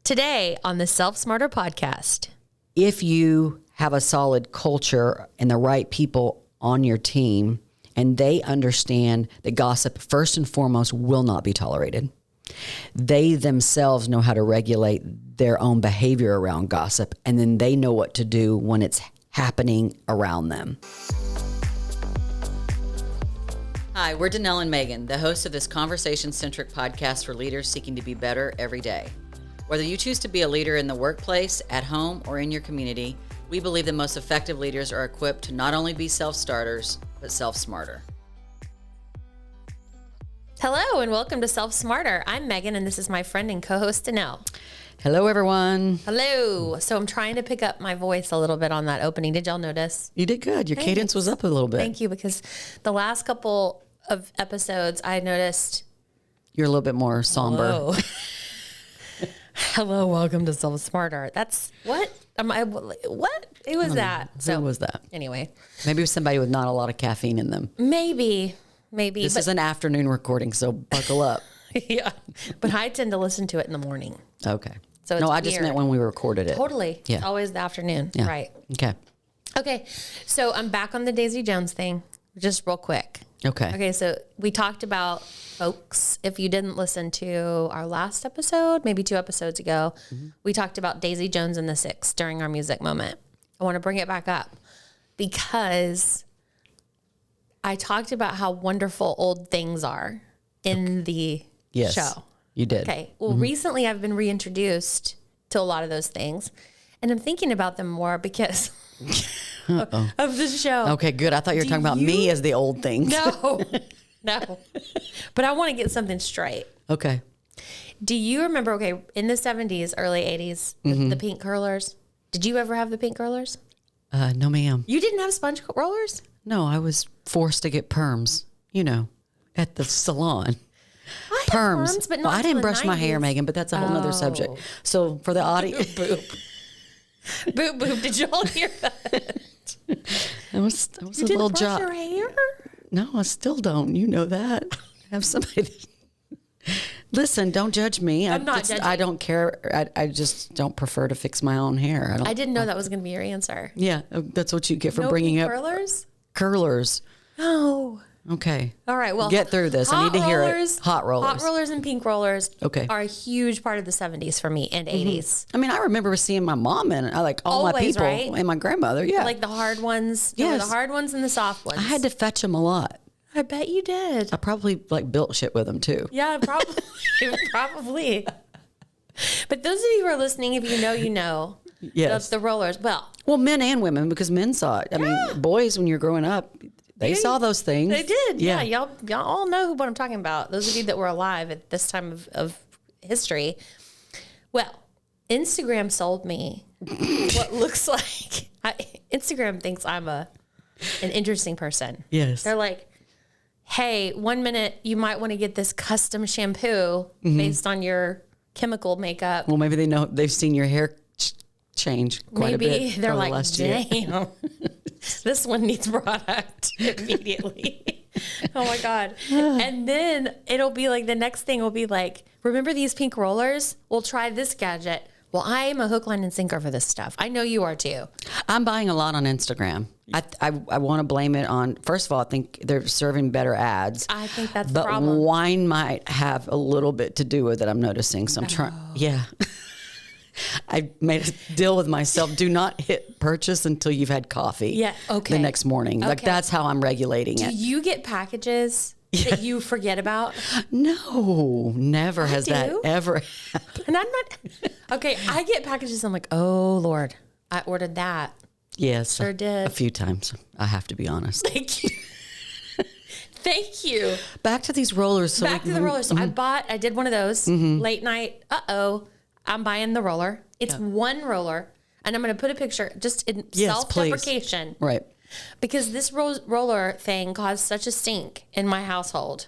Today on the Self Smarter podcast. If you have a solid culture and the right people on your team, and they understand that gossip, first and foremost, will not be tolerated. They themselves know how to regulate their own behavior around gossip, and then they know what to do when it's happening around them. Hi, we're Danelle and Megan, the hosts of this conversation-centric podcast for leaders seeking to be better every day. Whether you choose to be a leader in the workplace, at home, or in your community, we believe the most effective leaders are equipped to not only be self-starters, but self-smarter. Hello and welcome to Self Smarter. I'm Megan and this is my friend and co-host Danelle. Hello, everyone. Hello. So I'm trying to pick up my voice a little bit on that opening. Did y'all notice? You did good. Your cadence was up a little bit. Thank you, because the last couple of episodes I noticed You're a little bit more somber. Whoa. Hello, welcome to Self Smarter. That's what? What? Who was that? Who was that? Anyway. Maybe it was somebody with not a lot of caffeine in them. Maybe. This is an afternoon recording, so buckle up. Yeah. But I tend to listen to it in the morning. Okay. So no, it's I just weird. meant when we recorded it. Totally. Yeah. It's always the afternoon. Yeah. Right. Okay. So I'm back on the Daisy Jones thing, just real quick. Okay. So we talked about, folks, if you didn't listen to our last episode, maybe 2 episodes ago, we talked about Daisy Jones and the Six during our music moment. I want to bring it back up because I talked about how wonderful old things are in the Yes, show. you did. Okay. Well, recently I've been reintroduced to a lot of those things, and I'm thinking about them more because of the show. Okay, good. I thought you were talking about me as the old thing. No. But I want to get something straight. Okay. Do you remember, in the 70s, early 80s, the pink curlers? Did you ever have the pink curlers? No, ma'am. You didn't have sponge rollers? No, I was forced to get perms, at the salon. I had perms, but not I didn't until the brush my hair, 90s. Megan, but that's a whole nother subject. So for the audience, Boop. Boop, boop. Did y'all hear that? it was a You little didn't brush job. your hair? No, I still don't. You know that. Have somebody. Listen, don't judge me. I'm not judging. I don't care. I just don't prefer to fix my own hair. I didn't know that was going to be your answer. Yeah, that's what you get for No bringing pink up curlers? curlers. No. Okay. All right, well, Get through this. I need to hear it. Hot rollers. Hot rollers and pink rollers Okay. are a huge part of the 70s for me and 80s. I mean, I remember seeing my mom in it. I like all my Always, people right? and my grandmother. Yeah. Like the hard ones. There were Yes. the hard ones and the soft ones. I had to fetch them a lot. I bet you did. I probably built shit with them too. Yeah, probably. Probably. But those of you who are listening, if you know, you know. Yes. The rollers. Well, Men and women, because men saw it. I mean, boys, when you're growing up, they saw those things. they did. Yeah. Yeah. Y'all all know what I'm talking about. Those of you that were alive at this time of history. Well, Instagram sold me what looks like. Instagram thinks I'm an interesting person. Yes. They're like, hey, 1 minute you might want to get this custom shampoo based on your chemical makeup. Well, maybe they've seen your hair change quite a bit. Maybe they're over the like, last year. damn, this one needs product immediately. Oh my God. And then it'll be like, the next thing will be like, remember these pink rollers? We'll try this gadget. Well, I'm a hook, line, and sinker for this stuff. I know you are too. I'm buying a lot on Instagram. I want to blame it on, first of all, I think they're serving better ads. I think that's the but problem. wine might have a little bit to do with it, I'm noticing. So I'm trying, yeah. I made a deal with myself. Do not hit purchase until you've had coffee. Yeah, okay. The next morning. Like Okay. that's how I'm regulating Do it. you get packages that you forget about? No, never has that do. ever happened. And I'm not, okay, I get packages. I'm like, oh Lord, I ordered that. Yes. Sure did. A few times. I have to be honest. Thank you. Thank you. Back to these rollers. So Back to the rollers. So I did one of those late night. I'm buying the roller. It's one roller. And I'm going to put a picture just in self-deprecation. Please. Right. Because this roller thing caused such a stink in my household.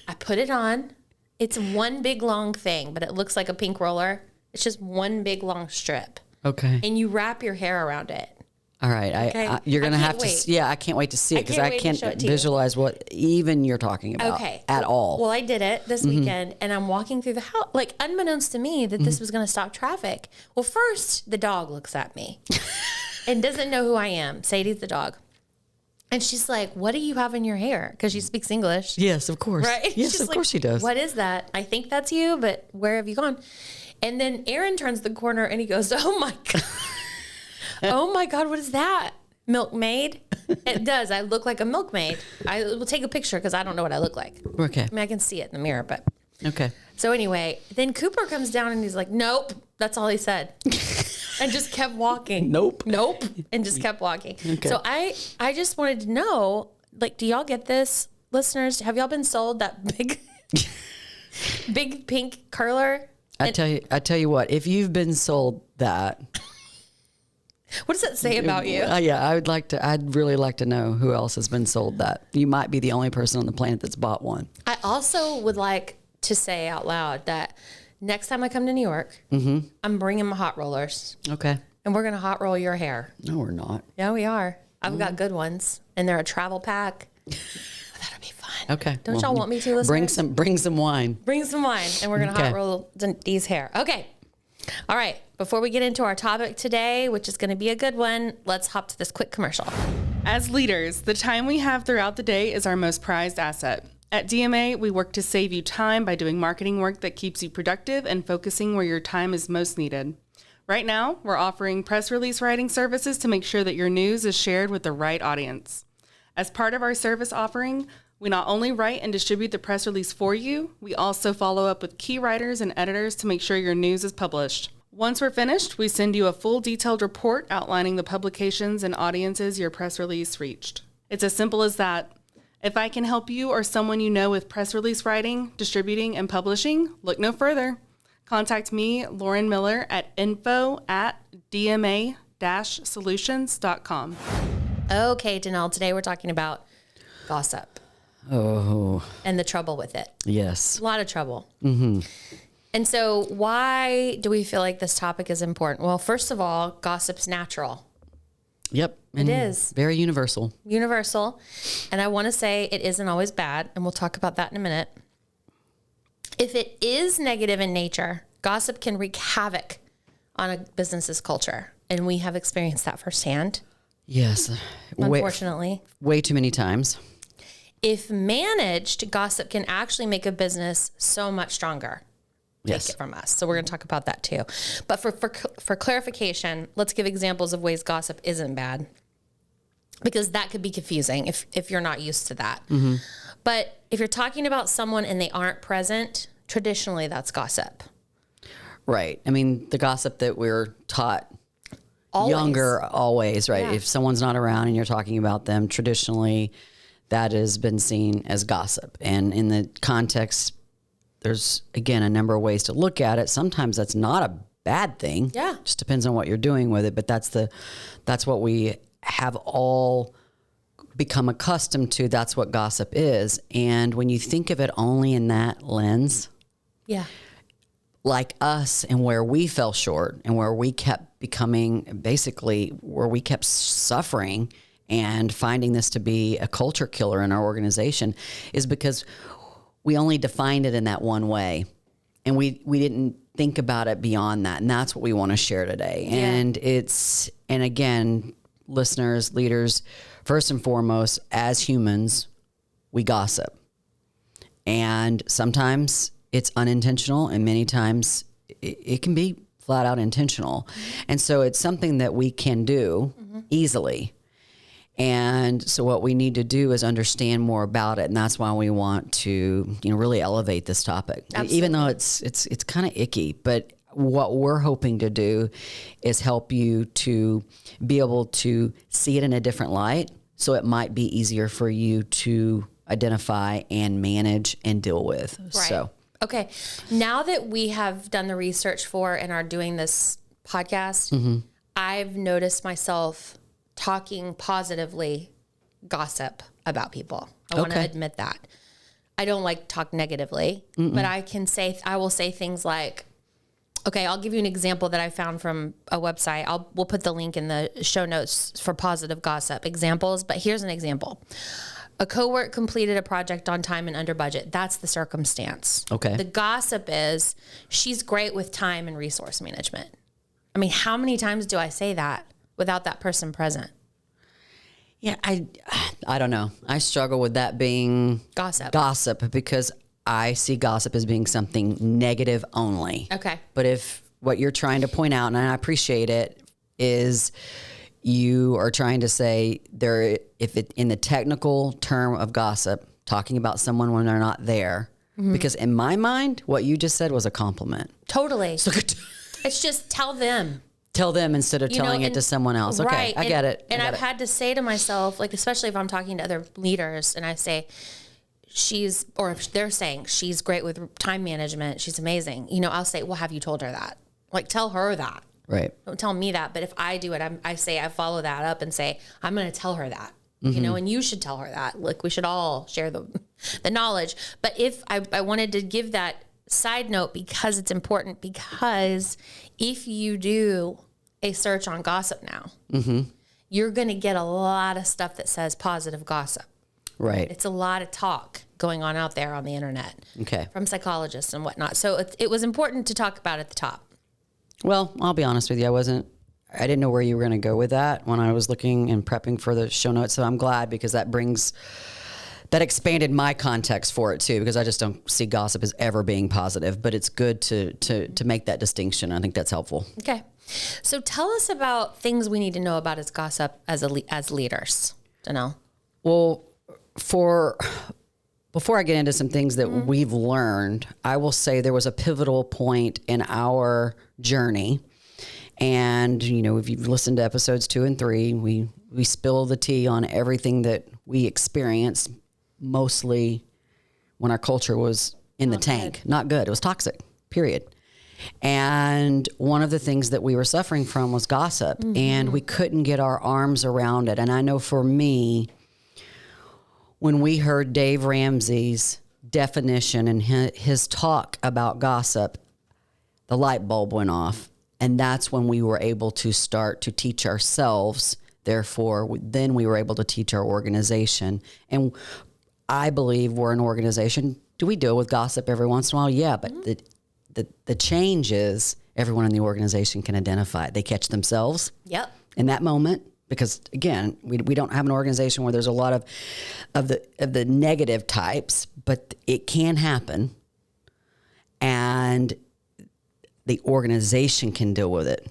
I put it on. It's one big long thing, but it looks like a pink roller. It's just one big long strip. Okay. And you wrap your hair around it. All right. Okay. You're going to have wait. to. Yeah, I can't wait to see it because I can't visualize what even you're talking about at all. Well, I did it this weekend and I'm walking through the house, like unbeknownst to me that this was going to stop traffic. Well, first the dog looks at me and doesn't know who I am. Sadie's the dog. And she's like, what do you have in your hair? Because she speaks English. Yes, of course. Right? Yes, of course she does. What is that? I think that's you, but where have you gone? And then Aaron turns the corner and he goes, oh my God. Oh my God, what is that? Milkmaid? It does. I look like a milkmaid. I will take a picture because I don't know what I look like. Okay. I mean, I can see it in the mirror, but. Okay. So anyway, then Cooper comes down and he's like, nope. That's all he said. And just kept walking. Nope. And just kept walking. Okay. So I just wanted to know, like, do y'all get this, listeners? Have y'all been sold that big pink curler? I tell you what, if you've been sold that. What does that say about you? Yeah, I'd really like to know who else has been sold that. You might be the only person on the planet that's bought one. I also would like to say out loud that next time I come to New York, I'm bringing my hot rollers. Okay. And we're going to hot roll your hair. No, we're not. Yeah, we are. I've got good ones. And they're a travel pack. That'll be fun. Okay. Don't y'all want me to, listeners? Bring some wine. Bring some wine. And we're going to hot roll Dee's hair. Okay. All right. Before we get into our topic today, which is going to be a good one, let's hop to this quick commercial. As leaders, the time we have throughout the day is our most prized asset. At DMA, we work to save you time by doing marketing work that keeps you productive and focusing where your time is most needed. Right now, we're offering press release writing services to make sure that your news is shared with the right audience. As part of our service offering, we not only write and distribute the press release for you, we also follow up with key writers and editors to make sure your news is published. Once we're finished, we send you a full detailed report outlining the publications and audiences your press release reached. It's as simple as that. If I can help you or someone you know with press release writing, distributing, and publishing, look no further. Contact me, Lauren Miller, at info@dma-solutions.com. Okay, Danelle, today we're talking about gossip. Oh. And the trouble with it. Yes. A lot of trouble. Mm-hmm. And so why do we feel like this topic is important? Well, first of all, gossip's natural. Yep. It is. Very universal. Universal. And I want to say it isn't always bad, and we'll talk about that in a minute. If it is negative in nature, gossip can wreak havoc on a business's culture. And we have experienced that firsthand. Yes. Unfortunately. Way too many times. If managed, gossip can actually make a business so much stronger. Yes. Take it from us. So we're going to talk about that too. But for clarification, let's give examples of ways gossip isn't bad, because that could be confusing if you're not used to that. Mm-hmm. But if you're talking about someone and they aren't present, traditionally that's gossip. Right. I mean, the gossip that we're taught younger always, right? Yeah. If someone's not around and you're talking about them, traditionally that has been seen as gossip. And in the context, there's, again, a number of ways to look at it. Sometimes that's not a bad thing. Yeah. Just depends on what you're doing with it. But that's what we have all become accustomed to. That's what gossip is. And when you think of it only in that lens, yeah, like us, and where we fell short and where we kept becoming, basically where we kept suffering and finding this to be a culture killer in our organization, is because we only defined it in that one way. And we didn't think about it beyond that. And that's what we want to share today. Yeah. And again, listeners, leaders, first and foremost, as humans, we gossip. And sometimes it's unintentional, and many times it can be flat out intentional. And so it's something that we can do easily. And so what we need to do is understand more about it. And that's why we want to, really elevate this topic. Absolutely. Even though it's kind of icky, but what we're hoping to do is help you to be able to see it in a different light. So it might be easier for you to identify and manage and deal with. Right. So, okay. Now that we have done the research for and are doing this podcast, I've noticed myself talking positively gossip about people. I want to admit that. I don't like talk negatively, but I will say things like, Okay, I'll give you an example that I found from a website. We'll put the link in the show notes for positive gossip examples, but here's an example. A coworker completed a project on time and under budget. That's the circumstance. Okay. The gossip is she's great with time and resource management. I mean, how many times do I say that without that person present? Yeah, I don't know. I struggle with that being gossip because I see gossip as being something negative only. Okay. But if what you're trying to point out, and I appreciate it, is you are trying to say in the technical term of gossip, talking about someone when they're not there, because in my mind, what you just said was a compliment. Totally. So it's just tell them. Tell them instead of telling it to someone else. Okay, right. I get it. And I've had to say to myself, like, especially if I'm talking to other leaders and I say, if they're saying she's great with time management, she's amazing. I'll say, well, have you told her that? Like, tell her that. Right. Don't tell me that. But if I do it, I follow that up and say, I'm going to tell her that, and you should tell her that. Like, we should all share the knowledge. But if I wanted to give that side note because it's important, because if you do a search on gossip now, you're going to get a lot of stuff that says positive gossip. Right. It's a lot of talk going on out there on the internet. Okay. From psychologists and whatnot. So it was important to talk about at the top. Well, I'll be honest with you. I didn't know where you were going to go with that when I was looking and prepping for the show notes. So I'm glad because that expanded my context for it too, because I just don't see gossip as ever being positive, but it's good to make that distinction. I think that's helpful. Okay. So tell us about things we need to know about as gossip as leaders. Danelle. Well, before I get into some things that we've learned, I will say there was a pivotal point in our journey. And, if you've listened to episodes 2 and 3, we spill the tea on everything that we experienced, mostly when our culture was in the tank. Not good. It was toxic, period. And one of the things that we were suffering from was gossip, and we couldn't get our arms around it. And I know for me, when we heard Dave Ramsey's definition and his talk about gossip, the light bulb went off. And that's when we were able to start to teach ourselves. Therefore, then we were able to teach our organization. And I believe we're an organization. Do we deal with gossip every once in a while? Yeah, but the change is everyone in the organization can identify it. They catch themselves in that moment. Because again, we don't have an organization where there's a lot of the negative types, but it can happen, and the organization can deal with it.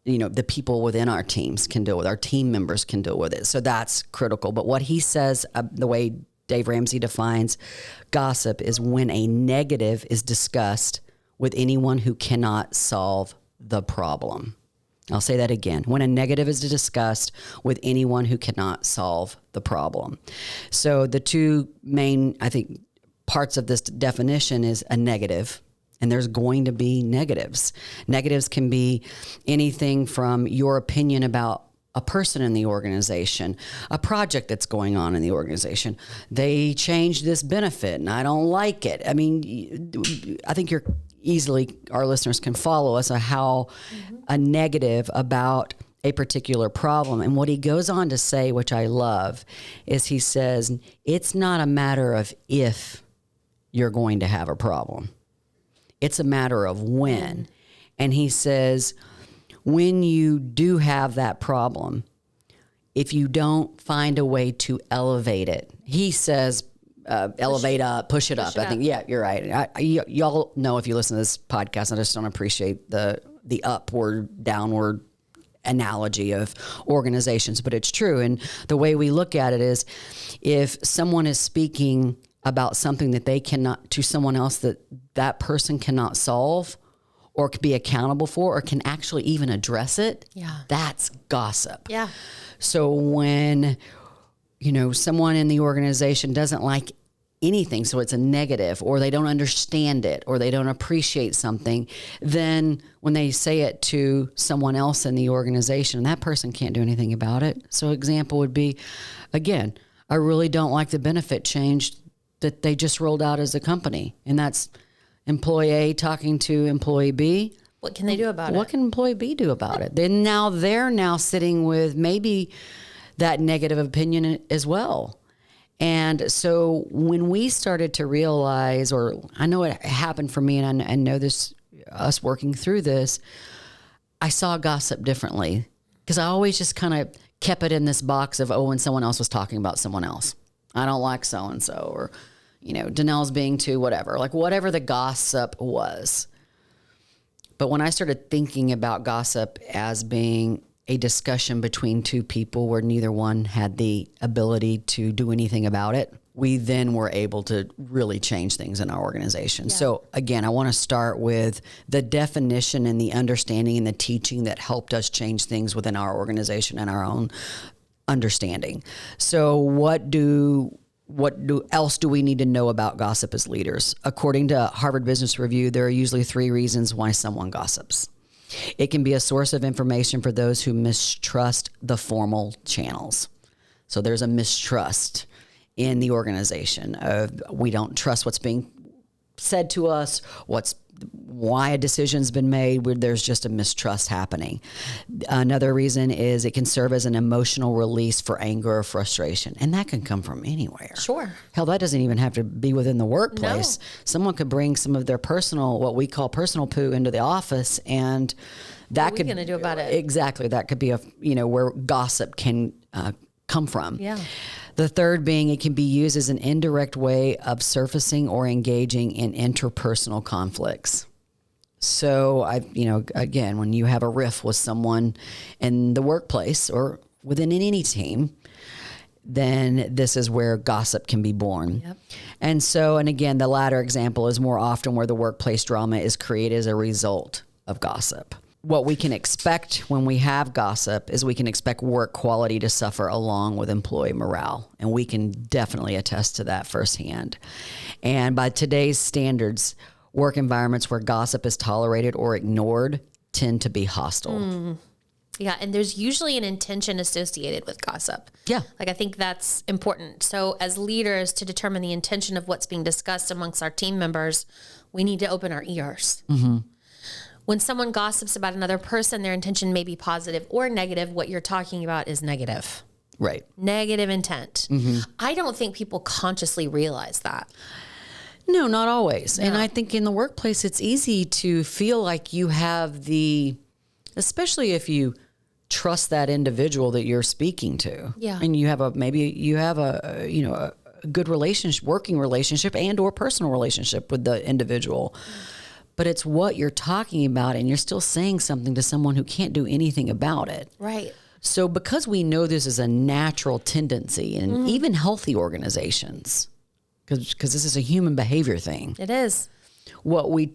The people within our teams can deal with it. Our team members can deal with it. So that's critical. But what he says, the way Dave Ramsey defines gossip, is when a negative is discussed with anyone who cannot solve the problem. I'll say that again. When a negative is discussed with anyone who cannot solve the problem. So the two main, I think, parts of this definition is a negative, and there's going to be negatives. Negatives can be anything from your opinion about a person in the organization, a project that's going on in the organization. They changed this benefit and I don't like it. I mean, I think our listeners can follow us on how a negative about a particular problem. And what he goes on to say, which I love, is he says, it's not a matter of if you're going to have a problem. It's a matter of when. And he says, when you do have that problem, if you don't find a way to elevate it, he says, elevate up, push it up. I think, yeah, you're right. Y'all know if you listen to this podcast, I just don't appreciate the upward, downward analogy of organizations, but it's true. And the way we look at it is, if someone is speaking about something that they cannot, to someone else that person cannot solve or can be accountable for, or can actually even address it, that's gossip. Yeah. So when, someone in the organization doesn't like anything, so it's a negative, or they don't understand it, or they don't appreciate something, then when they say it to someone else in the organization, that person can't do anything about it. So example would be, again, I really don't like the benefit change that they just rolled out as a company. And that's employee A talking to employee B. What can they do about it? What can employee B do about it? Then now they're sitting with maybe that negative opinion as well. And so when we started to realize, or I know it happened for me, and I know this, us working through this, I saw gossip differently, because I always just kind of kept it in this box of, when someone else was talking about someone else. I don't like so-and-so, or, Danelle's being too, whatever, like whatever the gossip was. But when I started thinking about gossip as being a discussion between two people where neither one had the ability to do anything about it, we then were able to really change things in our organization. Yeah. So again, I want to start with the definition and the understanding and the teaching that helped us change things within our organization and our own understanding. So what else do we need to know about gossip as leaders? According to Harvard Business Review, there are usually 3 reasons why someone gossips. It can be a source of information for those who mistrust the formal channels. So there's a mistrust in the organization of, we don't trust what's being said to us, why a decision's been made, where there's just a mistrust happening. Another reason is it can serve as an emotional release for anger or frustration. And that can come from anywhere. Sure. Hell, that doesn't even have to be within the workplace. No. Someone could bring some of their personal, what we call personal poo, into the office, and that could... What are we going to do about it? Exactly. That could be where gossip can come from. Yeah. The third being, it can be used as an indirect way of surfacing or engaging in interpersonal conflicts. So again, when you have a riff with someone in the workplace or within any team, then this is where gossip can be born. Yep. And again, the latter example is more often where the workplace drama is created as a result of gossip. What we can expect when we have gossip is we can expect work quality to suffer along with employee morale. And we can definitely attest to that firsthand. And by today's standards, work environments where gossip is tolerated or ignored tend to be hostile. Yeah, and there's usually an intention associated with gossip. Yeah. Like, I think that's important. So as leaders, to determine the intention of what's being discussed amongst our team members, we need to open our ears. Mm-hmm. When someone gossips about another person, their intention may be positive or negative. What you're talking about is negative. Right. Negative intent. Mm-hmm. I don't think people consciously realize that. No, not always. No. And I think in the workplace, it's easy to feel like you have especially if you trust that individual that you're speaking to. Yeah. And you have a good relationship, working relationship and or personal relationship with the individual. But it's what you're talking about, and you're still saying something to someone who can't do anything about it. Right. So because we know this is a natural tendency in even healthy organizations, because this is a human behavior thing. It is. What we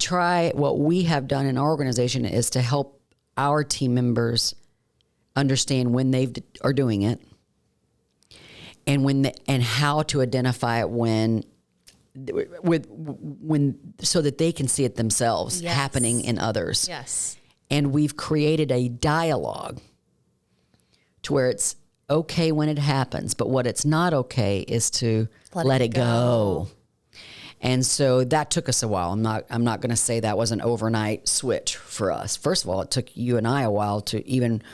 have done in our organization is to help our team members understand when they are doing it, and how to identify it when so that they can see it themselves happening in others. Yes. And we've created a dialogue to where it's okay when it happens, but what it's not okay is to let it go. And so that took us a while. I'm not going to say that was an overnight switch for us. First of all, it took you and I a while to even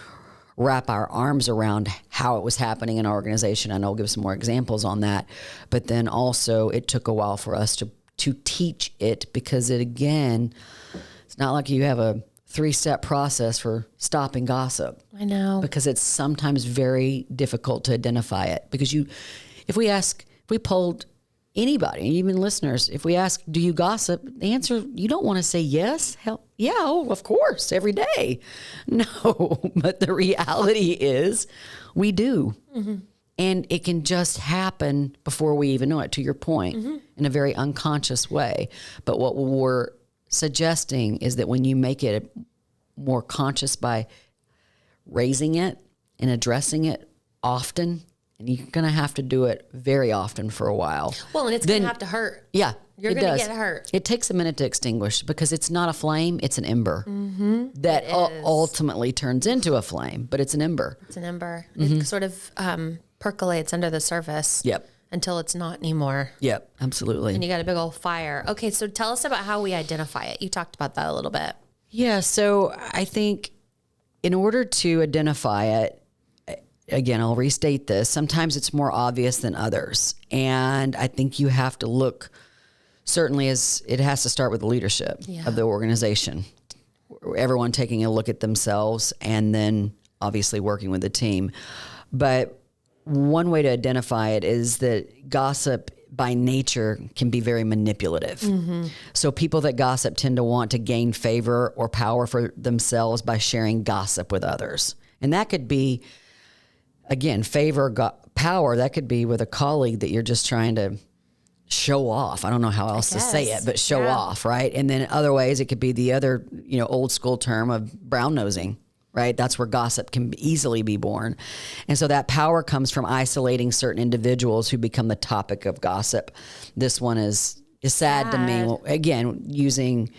wrap our arms around how it was happening in our organization. And I'll give some more examples on that. But then also it took a while for us to teach it, because it's not like you have a 3-step process for stopping gossip. I know. Because it's sometimes very difficult to identify it. Because if we polled anybody, even listeners, if we ask, do you gossip? The answer, you don't want to say yes. Hell, yeah, of course, every day. No, but the reality is we do. Mm-hmm. And it can just happen before we even know it, to your point, in a very unconscious way. But what we're suggesting is that when you make it more conscious by raising it and addressing it often, and you're going to have to do it very often for a while. Well, and it's going to have to hurt. Yeah, you're going to get hurt. It takes a minute to extinguish, because it's not a flame, it's an ember that ultimately turns into a flame, but it's an ember. It's an ember. It sort of percolates under the surface. Yep. Until it's not anymore. Yep, absolutely. And you got a big old fire. Okay, so tell us about how we identify it. You talked about that a little bit. Yeah. So I think in order to identify it, again, I'll restate this. Sometimes it's more obvious than others. And I think you have to look, certainly as it has to start with the leadership of the organization. Everyone taking a look at themselves and then obviously working with the team. But one way to identify it is that gossip by nature can be very manipulative. Mm-hmm. So people that gossip tend to want to gain favor or power for themselves by sharing gossip with others. And that could be, again, power. That could be with a colleague that you're just trying to show off. I don't know how else to say it, but show off, right? And then other ways, it could be the other, old school term of brown nosing, right? That's where gossip can easily be born. And so that power comes from isolating certain individuals who become the topic of gossip. This one is sad to me. Again, using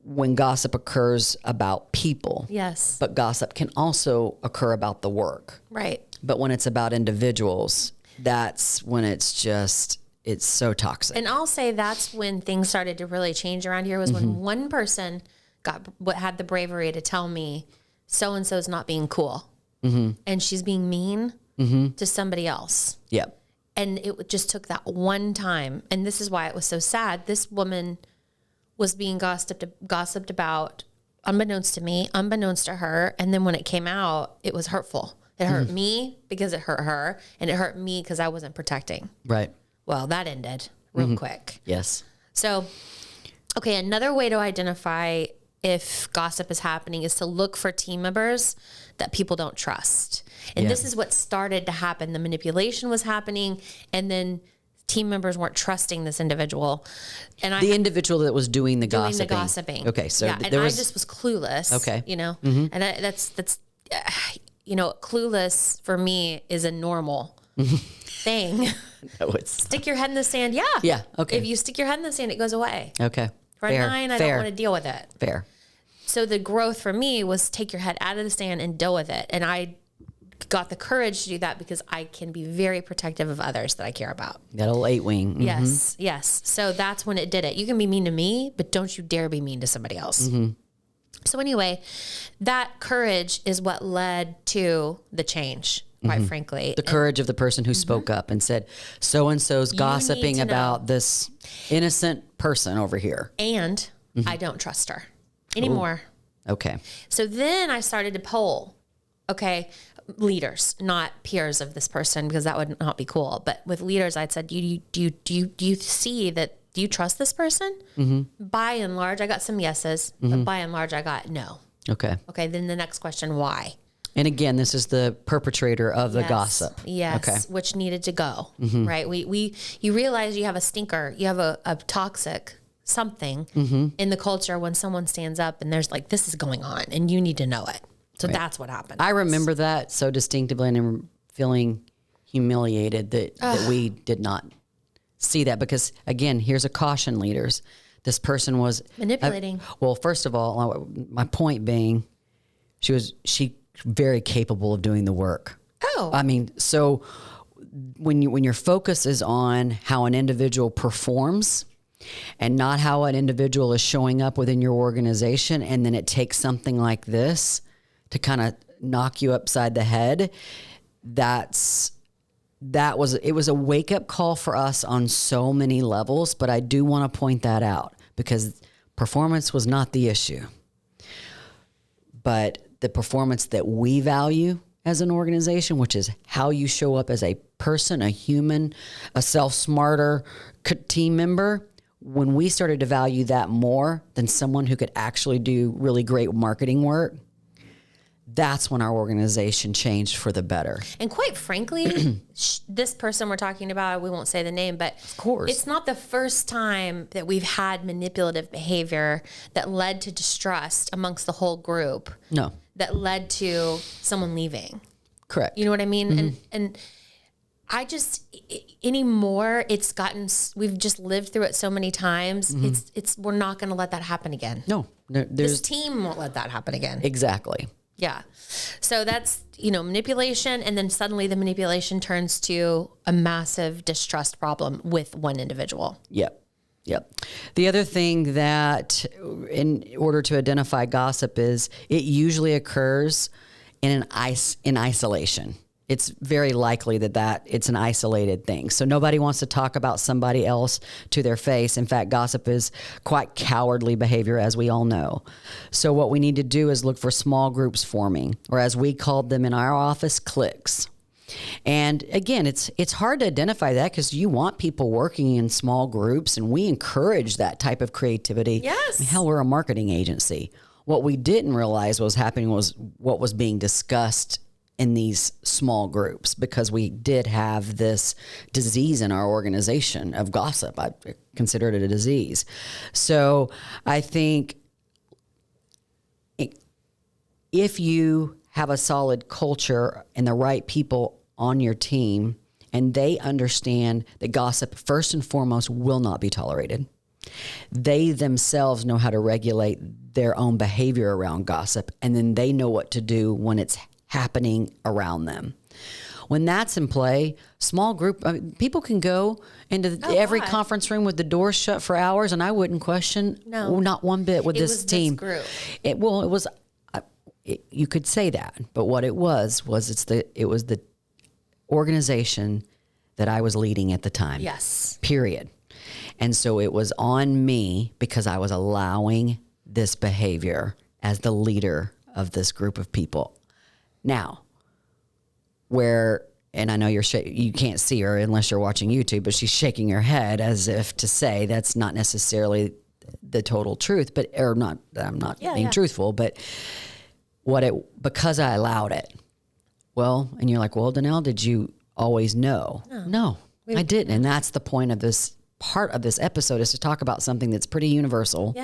when gossip occurs about people. Yes. But gossip can also occur about the work. Right. But when it's about individuals, that's when it's so toxic. And I'll say that's when things started to really change around here was when one person had the bravery to tell me so-and-so's not being cool and she's being mean to somebody else. Yep. And it just took that one time. And this is why it was so sad. This woman was being gossiped about, unbeknownst to me, unbeknownst to her. And then when it came out, it was hurtful. It hurt me because it hurt her, and it hurt me because I wasn't protecting. Right. Well, that ended real quick. Yes. So, okay, another way to identify if gossip is happening is to look for team members that people don't trust. And this is what started to happen. The manipulation was happening, and then team members weren't trusting this individual. And the individual that was doing the gossiping. Okay, so yeah, and I just was clueless. Okay. And that's clueless for me is a normal thing. No, stick your head in the sand. Yeah. Yeah. Okay. If you stick your head in the sand, it goes away. Okay. For mine, I don't want to deal with it. Fair. So the growth for me was take your head out of the sand and deal with it. And I got the courage to do that because I can be very protective of others that I care about. That old 8-wing. Mm-hmm. Yes. Yes. So that's when it did it. You can be mean to me, but don't you dare be mean to somebody else. Mm-hmm. So anyway, that courage is what led to the change, quite frankly. The courage of the person who spoke up and said, so-and-so's gossiping about this innocent person over here. And I don't trust her anymore. Ooh. Okay. So then I started to poll, leaders, not peers of this person, because that would not be cool. But with leaders, I'd said, do you see that? Do you trust this person? Mm-hmm. By and large, I got some yeses, but by and large, I got no. Okay. Okay. Then the next question, why? And again, this is the perpetrator of the gossip. Yes. Okay. Which needed to go. Mm-hmm. Right. You realize you have a stinker, you have a toxic something in the culture when someone stands up and there's like, this is going on and you need to know it. So that's what happened. I remember that so distinctively, and I'm feeling humiliated that we did not see that, because again, here's a caution, leaders. This person was manipulating. Well, first of all, my point being, she very capable of doing the work. Oh, I mean, so when your focus is on how an individual performs and not how an individual is showing up within your organization, and then it takes something like this to kind of knock you upside the head, it was a wake-up call for us on so many levels. But I do want to point that out, because performance was not the issue, but the performance that we value as an organization, which is how you show up as a person, a human, a self-smarter team member. When we started to value that more than someone who could actually do really great marketing work, that's when our organization changed for the better. And quite frankly, this person we're talking about, we won't say the name, but of course, it's not the first time that we've had manipulative behavior that led to distrust amongst the whole group. No. That led to someone leaving. Correct. You know what I mean? Mm-hmm. And I just, anymore, we've just lived through it so many times. Mm-hmm. We're not going to let that happen again. No. This team won't let that happen again. Exactly. Yeah. So that's, manipulation. And then suddenly the manipulation turns to a massive distrust problem with one individual. Yep. Yep. The other thing that in order to identify gossip is it usually occurs in isolation. It's very likely that it's an isolated thing. So nobody wants to talk about somebody else to their face. In fact, gossip is quite cowardly behavior, as we all know. So what we need to do is look for small groups forming, or as we called them in our office, cliques. And again, it's hard to identify that because you want people working in small groups, and we encourage that type of creativity. Yes. I mean, hell, we're a marketing agency. What we didn't realize was happening was what was being discussed in these small groups, because we did have this disease in our organization of gossip. I considered it a disease. So I think if you have a solid culture and the right people on your team, and they understand that gossip, first and foremost, will not be tolerated. They themselves know how to regulate their own behavior around gossip, and then they know what to do when it's happening around them. When that's in play, small group, people can go into every conference room with the doors shut for hours, and I wouldn't question not one bit with this team. It was this group. You could say that, but what it was the organization that I was leading at the time. Yes. Period. And so it was on me because I was allowing this behavior as the leader of this group of people. Now, and I know you can't see her unless you're watching YouTube, but she's shaking her head as if to say that's not necessarily the total truth, or not that I'm not being truthful, but because I allowed it. Well, and you're like, well, Danelle, did you always know? No, I didn't. And that's the point of this part of this episode, is to talk about something that's pretty universal,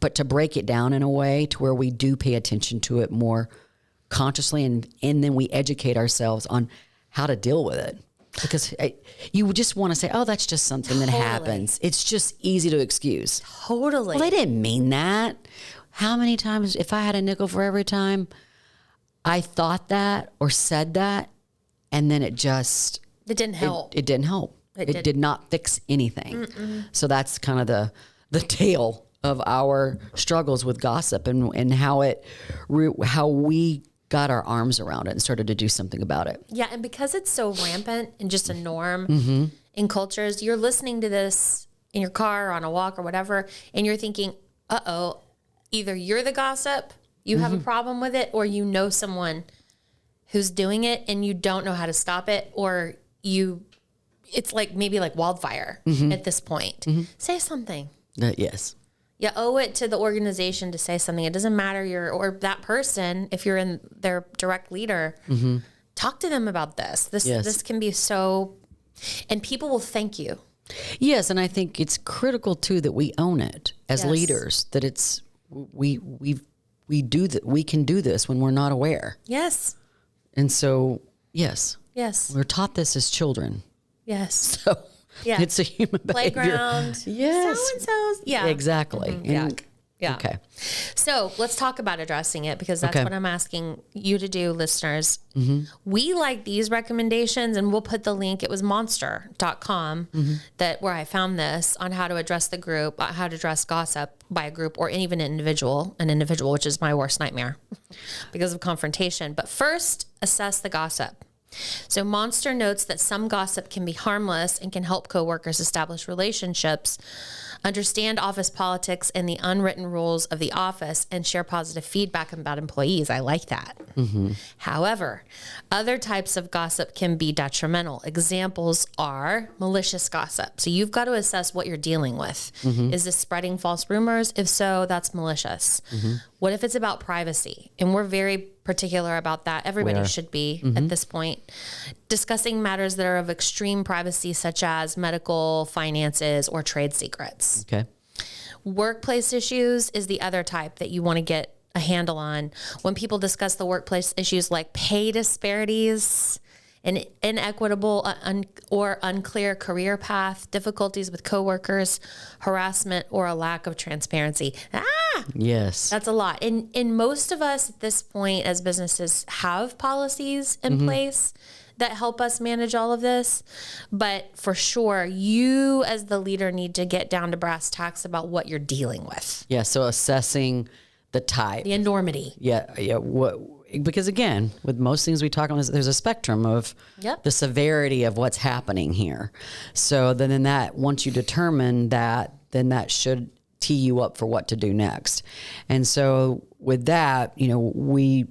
but to break it down in a way to where we do pay attention to it more consciously, and then we educate ourselves on how to deal with it. Because you just want to say, oh, that's just something that happens. It's just easy to excuse. Totally. Well, they didn't mean that. How many times, if I had a nickel for every time I thought that or said that, and then it didn't help. It didn't help. It did not fix anything. Mm-mm. So that's kind of the tale of our struggles with gossip, and how we got our arms around it and started to do something about it. Yeah, and because it's so rampant and just a norm in cultures, you're listening to this in your car or on a walk or whatever, and you're thinking, uh-oh, either you're the gossip, you have a problem with it, or you know someone who's doing it and you don't know how to stop it, or it's like maybe like wildfire at this point. Say something. Yes. You owe it to the organization to say something. It doesn't matter or that person, if you're in their direct leader, talk to them about this. This can be so, and people will thank you. Yes, and I think it's critical too that we own it as leaders. That it's we do that. We can do this when we're not aware. Yes. And so yes, we're taught this as children. Yes. So it's a human playground. Behavior. Yes. So-and-so's. Yeah. Exactly. Mm-hmm. Yeah. Okay. So let's talk about addressing it, because that's what I'm asking you to do, listeners. We like these recommendations, and we'll put the link. It was monster.com where I found this on how to address the group, how to address gossip by a group or even an individual, which is my worst nightmare because of confrontation. But first, assess the gossip. So Monster notes that some gossip can be harmless and can help coworkers establish relationships, understand office politics and the unwritten rules of the office, and share positive feedback about employees. I like that. However, other types of gossip can be detrimental. Examples are malicious gossip. So you've got to assess what you're dealing with. Is this spreading false rumors? If so, that's malicious. What if it's about privacy? And we're very particular about that. Everybody should be at this point. Discussing matters that are of extreme privacy, such as medical, finances, or trade secrets. Okay. Workplace issues is the other type that you want to get a handle on. When people discuss the workplace issues like pay disparities an inequitable or unclear career path, difficulties with coworkers, harassment, or a lack of transparency. Yes. That's a lot. And most of us at this point as businesses have policies in place that help us manage all of this. But for sure, you as the leader need to get down to brass tacks about what you're dealing with. Yeah. So assessing the type. The enormity. Yeah. Because again, with most things we talk about, there's a spectrum of the severity of what's happening here. So then in that, once you determine that, then that should tee you up for what to do next. And so with that, we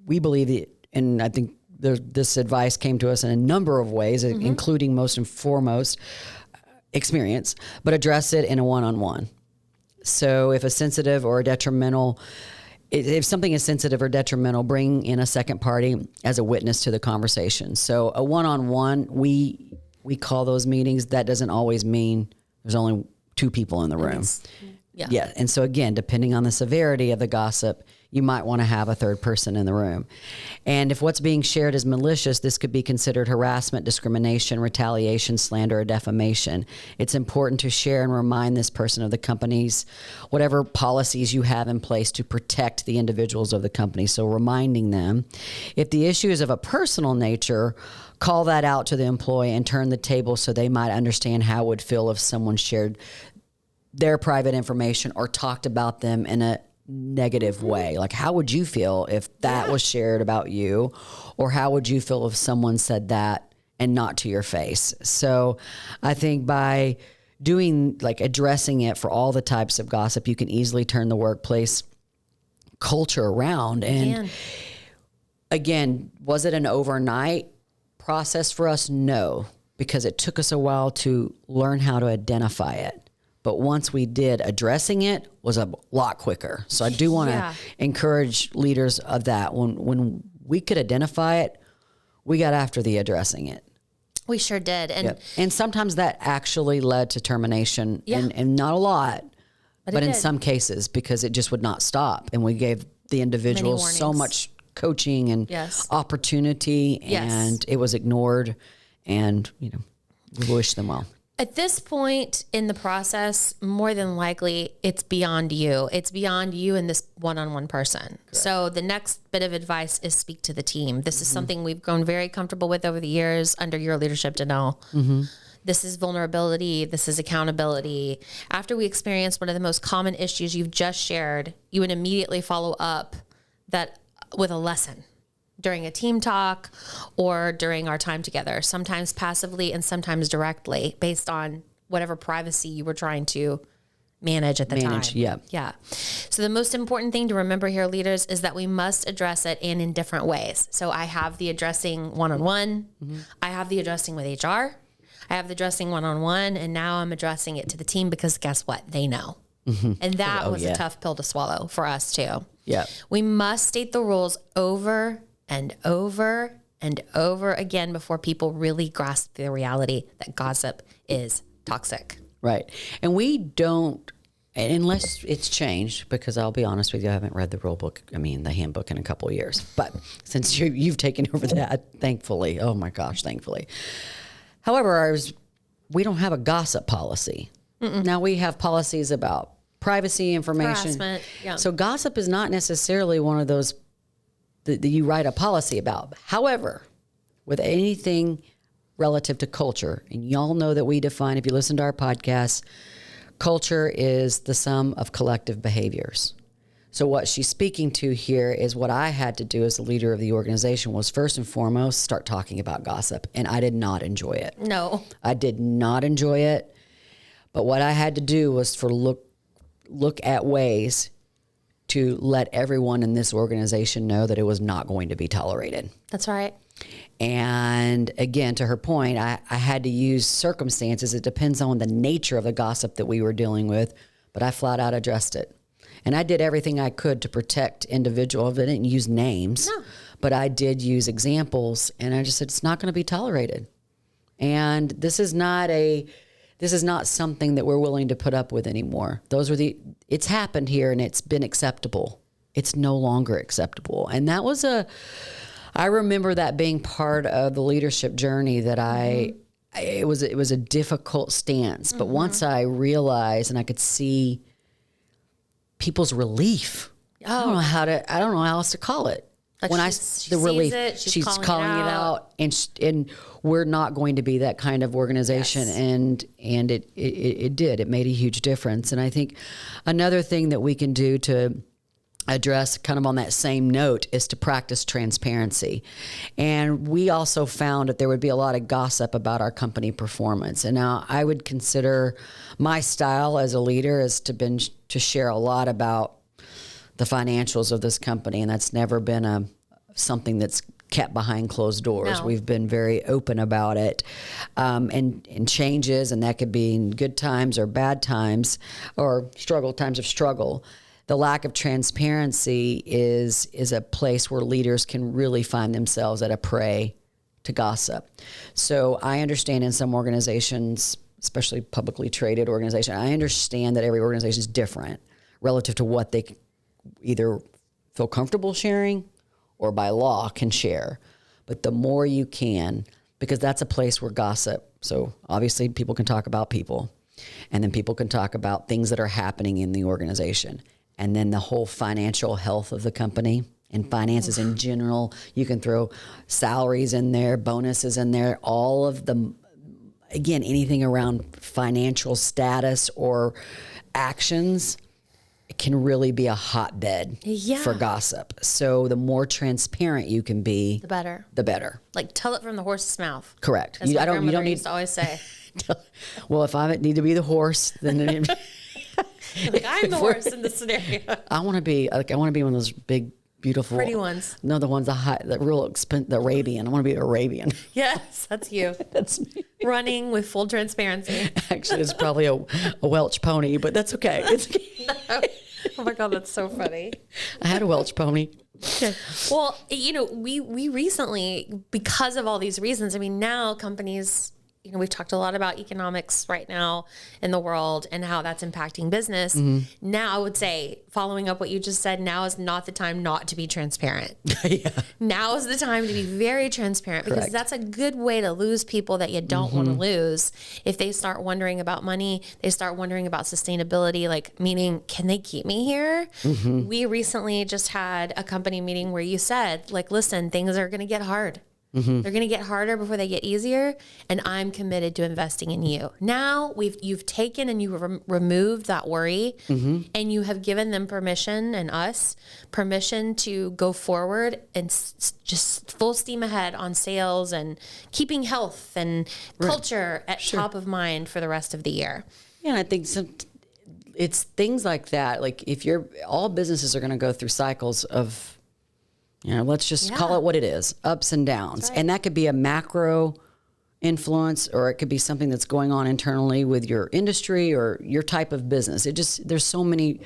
believe that, and I think this advice came to us in a number of ways, including most and foremost experience, but address it in a one-on-one. So if a sensitive or a detrimental, if something is sensitive or detrimental, bring in a second party as a witness to the conversation. So a one-on-one, we call those meetings. That doesn't always mean there's only two people in the room. Yeah. And so again, depending on the severity of the gossip, you might want to have a third person in the room. And if what's being shared is malicious, this could be considered harassment, discrimination, retaliation, slander, or defamation. It's important to share and remind this person of the company's whatever policies you have in place to protect the individuals of the company. So reminding them. If the issue is of a personal nature, call that out to the employee and turn the table so they might understand how it would feel if someone shared their private information or talked about them in a negative way. Like, how would you feel if that was shared about you? Or how would you feel if someone said that and not to your face? So I think by addressing it for all the types of gossip, you can easily turn the workplace culture around. And again, was it an overnight process for us? No, because it took us a while to learn how to identify it. But once we did, addressing it was a lot quicker. So I do want to encourage leaders of that. When we could identify it, we got after the addressing it. We sure did. And sometimes that actually led to termination, and not a lot, but in some cases, because it just would not stop. And we gave the individuals so much coaching and opportunity, and it was ignored. And, we wish them well. At this point in the process, more than likely, it's beyond you. It's beyond you and this one-on-one person. Correct. So the next bit of advice is speak to the team. This is something we've grown very comfortable with over the years under your leadership, Danelle. This is vulnerability. This is accountability. After we experience one of the most common issues you've just shared, you would immediately follow up that with a lesson during a team talk or during our time together, sometimes passively and sometimes directly based on whatever privacy you were trying to manage at the time. Yeah. So the most important thing to remember here, leaders, is that we must address it in different ways. So I have the addressing one-on-one. I have the addressing with HR. I have the addressing one-on-one, and now I'm addressing it to the team because guess what? They know. And that was a tough pill to swallow for us too. Yeah. We must state the rules over and over and over again before people really grasp the reality that gossip is toxic. Right. And we don't, unless it's changed, because I'll be honest with you, I haven't read the the handbook in a couple of years. But since you've taken over that, thankfully, thankfully. However, we don't have a gossip policy. Now we have policies about privacy information. Harassment, So gossip is not necessarily one of those that you write a policy about. However, with anything relative to culture, and y'all know that we define, if you listen to our podcast, culture is the sum of collective behaviors. So what she's speaking to here is what I had to do as the leader of the organization was first and foremost start talking about gossip, and I did not enjoy it. No. I did not enjoy it, but what I had to do was look at ways to let everyone in this organization know that it was not going to be tolerated. That's right. And again, to her point, I had to use circumstances. It depends on the nature of the gossip that we were dealing with, but I flat out addressed it. And I did everything I could to protect individuals. I didn't use names, but I did use examples, and I just said, it's not going to be tolerated. And this is not something that we're willing to put up with anymore. It's happened here and it's been acceptable. It's no longer acceptable. And that was I remember that being part of the leadership journey that it was a difficult stance. But once I realized and I could see people's relief, I don't know how else to call it. Like when the relief, she's calling it out, and we're not going to be that kind of organization. Yes. And it made a huge difference. And I think another thing that we can do to address kind of on that same note is to practice transparency. And we also found that there would be a lot of gossip about our company performance. And now I would consider my style as a leader is to share a lot about the financials of this company. And that's never been something that's kept behind closed doors. No. We've been very open about it, and changes, and that could be in good times or bad times or times of struggle. The lack of transparency is a place where leaders can really find themselves at a prey to gossip. So I understand in some organizations, especially publicly traded organizations, I understand that every organization is different relative to what they either feel comfortable sharing or by law can share. But the more you can, because that's a place where gossip, so obviously people can talk about people, and then people can talk about things that are happening in the organization. And then the whole financial health of the company and finances in general, you can throw salaries in there, bonuses in there, all of them, again, anything around financial status or actions, it can really be a hotbed for gossip. So the more transparent you can be, the better. The better. Like tell it from the horse's mouth. Correct. That's what my grandmother used to always say. Well, if I need to be the horse, then like I'm the horse in this scenario. I want to be one of those big, beautiful, pretty ones. No, the ones the real expensive, the Arabian. I want to be an Arabian. Yes, that's you. That's me. Running with full transparency. Actually, it's probably a Welsh pony, but that's okay. It's okay. No. Oh my God, that's so funny. I had a Welsh pony. Well, we recently, because of all these reasons, I mean, now companies, we've talked a lot about economics right now in the world and how that's impacting business. Mm-hmm. Now I would say, following up what you just said, now is not the time not to be transparent. Yeah. Now is the time to be very transparent. Correct. Because that's a good way to lose people that you don't want to lose. If they start wondering about money, they start wondering about sustainability, like meaning, can they keep me here? Mm-hmm. We recently just had a company meeting where you said, like, listen, things are going to get hard. Mm-hmm. They're going to get harder before they get easier, and I'm committed to investing in you. Now you've taken and you've removed that worry, and you have given them permission, and us permission, to go forward and just full steam ahead on sales and keeping health and culture at top of mind for the rest of the year. Yeah, I think it's things like that. Like all businesses are going to go through cycles of, let's just call it what it is, ups and downs. Right. And that could be a macro influence, or it could be something that's going on internally with your industry or your type of business. There's so many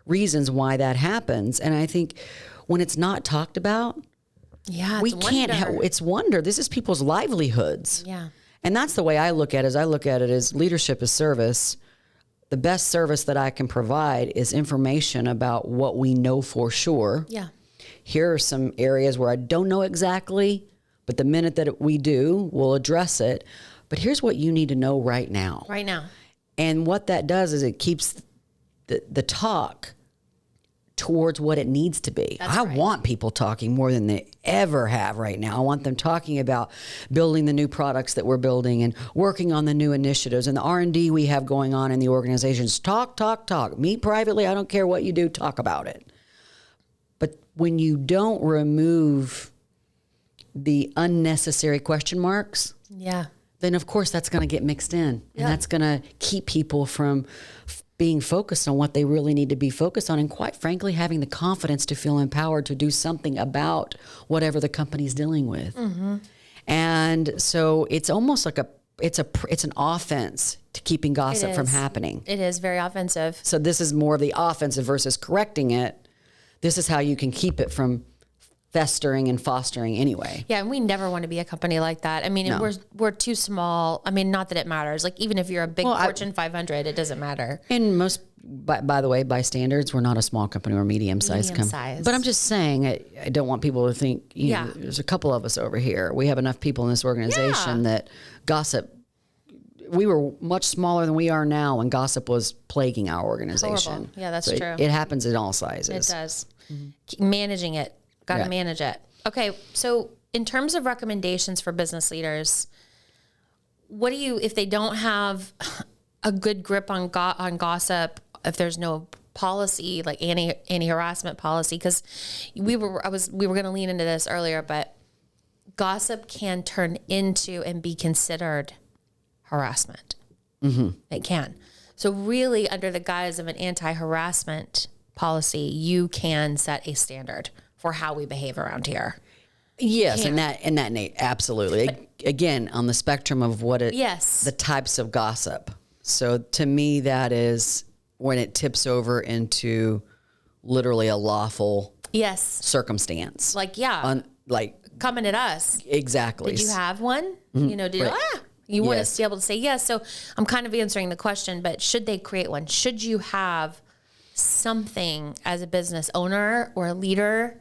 reasons why that happens. And I think when it's not talked about, it's wonder. This is people's livelihoods. Yeah. And that's the way I look at it. I look at it as leadership is service. The best service that I can provide is information about what we know for sure. Yeah. Here are some areas where I don't know exactly, but the minute that we do, we'll address it. But here's what you need to know right now. Right now. And what that does is it keeps the talk towards what it needs to be. I want people talking more than they ever have right now. I want them talking about building the new products that we're building and working on the new initiatives and the R&D we have going on in the organizations. Talk. Meet privately. I don't care what you do. Talk about it. But when you don't remove the unnecessary question marks, then of course that's going to get mixed in, and that's going to keep people from being focused on what they really need to be focused on, and quite frankly, having the confidence to feel empowered to do something about whatever the company's dealing with. Mm-hmm. And so it's almost like it's an offense to keeping gossip from happening. It is very offensive. So this is more of the offensive versus correcting it. This is how you can keep it from festering and fostering anyway. Yeah, and we never want to be a company like that. I mean, we're too small. I mean, not that it matters. Like, even if you're a big Fortune 500, it doesn't matter. And most by the way, by standards, we're not a small company. We're a medium-sized company. But I'm just saying, I don't want people to think, there's a couple of us over here. We have enough people in this organization that gossip, we were much smaller than we are now when gossip was plaguing our organization. Horrible. Yeah, that's true. It happens in all sizes. It does. Managing it. Got to manage it. Okay, so in terms of recommendations for business leaders, what do you, if they don't have a good grip on gossip, if there's no policy, like anti-harassment policy, because we were going to lean into this earlier, but gossip can turn into and be considered harassment. It can. So really, under the guise of an anti-harassment policy, you can set a standard for how we behave around here. Yes, and that absolutely. But, again, on the spectrum of what the types of gossip. So to me, that is when it tips over into literally a lawful circumstance. Like, coming at us. Exactly. Did you have one? You know, you want us to be able to say yes. So I'm kind of answering the question, but should they create one? Should you have something as a business owner or a leader?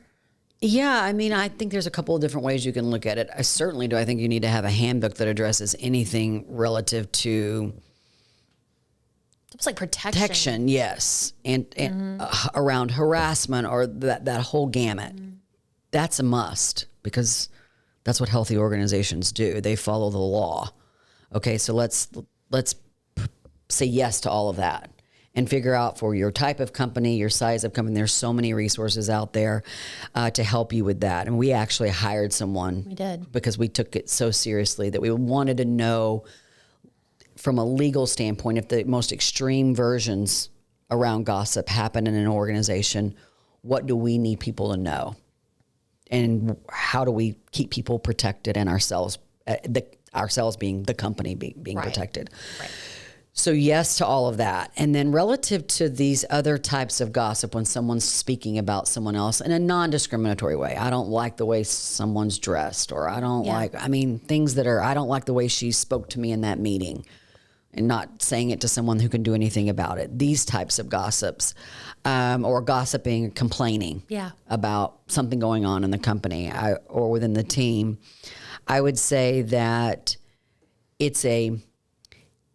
Yeah, I mean, I think there's a couple of different ways you can look at it. I certainly do. I think you need to have a handbook that addresses anything relative to it's like protection, yes, and around harassment or that whole gamut. That's a must because that's what healthy organizations do. They follow the law. Okay, so let's say yes to all of that and figure out for your type of company, your size of company. There's so many resources out there to help you with that. And we actually hired someone. We did. Because we took it so seriously that we wanted to know from a legal standpoint, if the most extreme versions around gossip happen in an organization, what do we need people to know? And how do we keep people protected and ourselves being the company being protected? Right. So yes to all of that. And then relative to these other types of gossip, when someone's speaking about someone else in a non-discriminatory way, I don't like the way someone's dressed, or I don't things that are, I don't like the way she spoke to me in that meeting, and not saying it to someone who can do anything about it. These types of gossips, or gossiping, complaining about something going on in the company or within the team, I would say that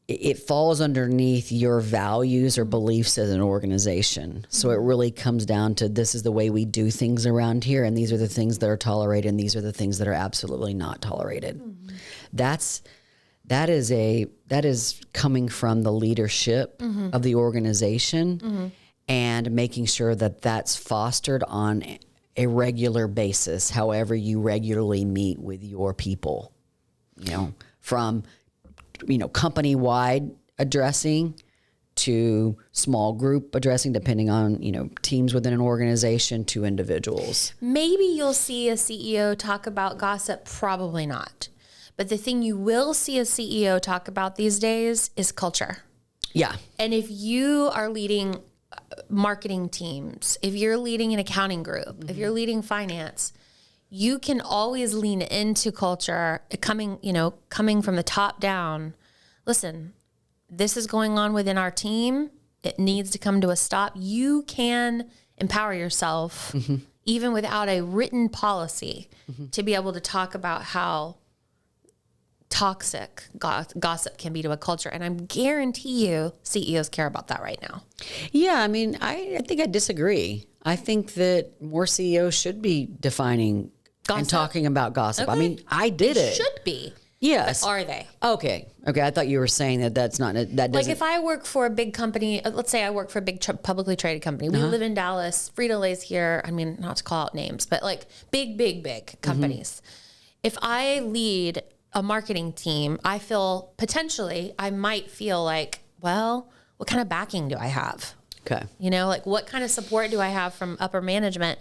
it falls underneath your values or beliefs as an organization. So it really comes down to, this is the way we do things around here, and these are the things that are tolerated, and these are the things that are absolutely not tolerated. That is coming from the leadership of the organization and making sure that that's fostered on a regular basis, however you regularly meet with your people, from company-wide addressing to small group addressing, depending on, teams within an organization, to individuals. Maybe you'll see a CEO talk about gossip, probably not. But the thing you will see a CEO talk about these days is culture. Yeah. And if you are leading marketing teams, if you're leading an accounting group, if you're leading finance, you can always lean into culture coming from the top down. Listen, this is going on within our team. It needs to come to a stop. You can empower yourself, even without a written policy, to be able to talk about how toxic gossip can be to a culture. And I guarantee you CEOs care about that right now. Yeah, I mean, I think I disagree. I think that more CEOs should be defining gossip and talking about gossip. Okay. I mean, I did it. Should be. Yes. But are they? Okay. I thought you were saying that's not, that doesn't. Like if I work for a big company, let's say I work for a big publicly traded company. We live in Dallas. Frito-Lay's here. I mean, not to call out names, but like big companies. If I lead a marketing team, I might feel like, well, what kind of backing do I have? Okay. Like what kind of support do I have from upper management?